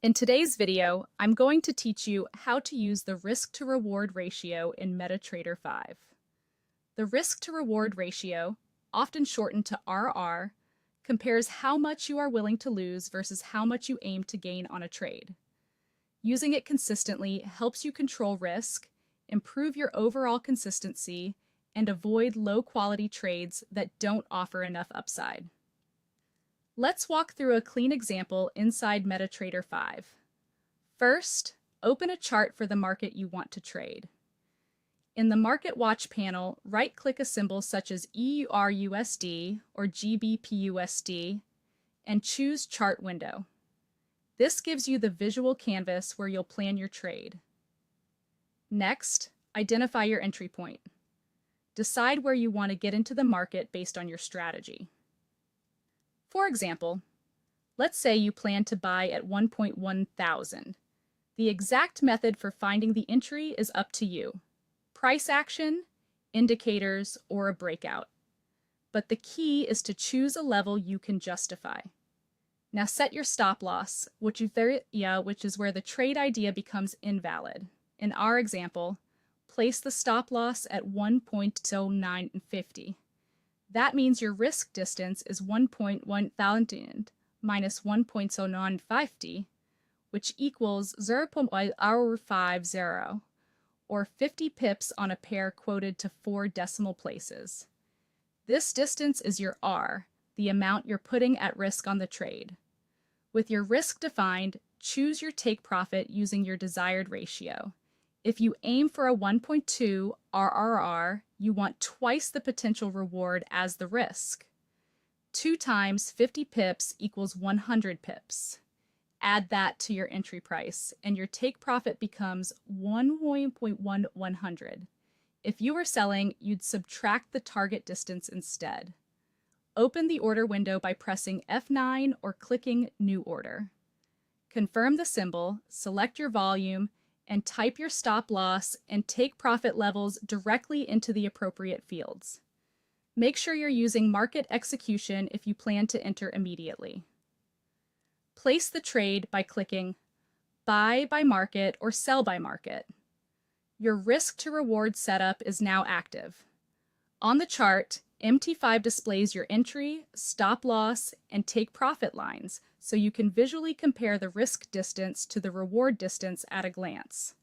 In today's video, I'm going to teach you how to use the risk-to-reward ratio in MetaTrader 5. The risk-to-reward ratio, often shortened to RR, compares how much you are willing to lose versus how much you aim to gain on a trade. Using it consistently helps you control risk, improve your overall consistency, and avoid low-quality trades that don't offer enough upside. Let's walk through a clean example inside MetaTrader 5. First, open a chart for the market you want to trade. In the Market Watch panel, right-click a symbol such as EURUSD or GBPUSD and choose Chart Window. This gives you the visual canvas where you'll plan your trade. Next, identify your entry point. Decide where you want to get into the market based on your strategy. For example, let's say you plan to buy at 1.1 thousand. The exact method for finding the entry is up to you. Price action, indicators, or a breakout. But the key is to choose a level you can justify. Now set your stop loss, which is where the trade idea becomes invalid. In our example, place the stop loss at 1.0950. That means your risk distance is 1.1000 minus 1.0950, which equals 0.050, or 50 pips on a pair quoted to 4 decimal places. This distance is your R, the amount you're putting at risk on the trade. With your risk defined, choose your take profit using your desired ratio. If you aim for a 1.2 RRR, you want twice the potential reward as the risk. 2 times 50 pips equals 100 pips. Add that to your entry price, and your take profit becomes 1.1100. If you were selling, you'd subtract the target distance instead. Open the order window by pressing F9 or clicking New Order. Confirm the symbol, select your volume, and type your stop loss and take profit levels directly into the appropriate fields. Make sure you're using market execution if you plan to enter immediately. Place the trade by clicking Buy by Market or Sell by Market. Your risk to reward setup is now active. On the chart, MT5 displays your entry, stop loss, and take profit lines, so you can visually compare the risk distance to the reward distance at a glance.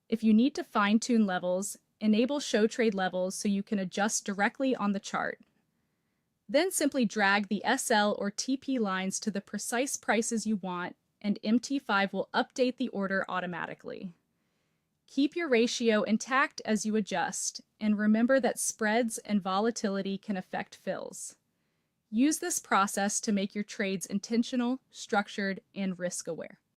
If you need to fine-tune levels, enable Show Trade Levels so you can adjust directly on the chart. Then simply drag the SL or TP lines to the precise prices you want, and MT5 will update the order automatically. Keep your ratio intact as you adjust, and remember that spreads and volatility can affect fills. Use this process to make your trades intentional, structured, and risk-aware.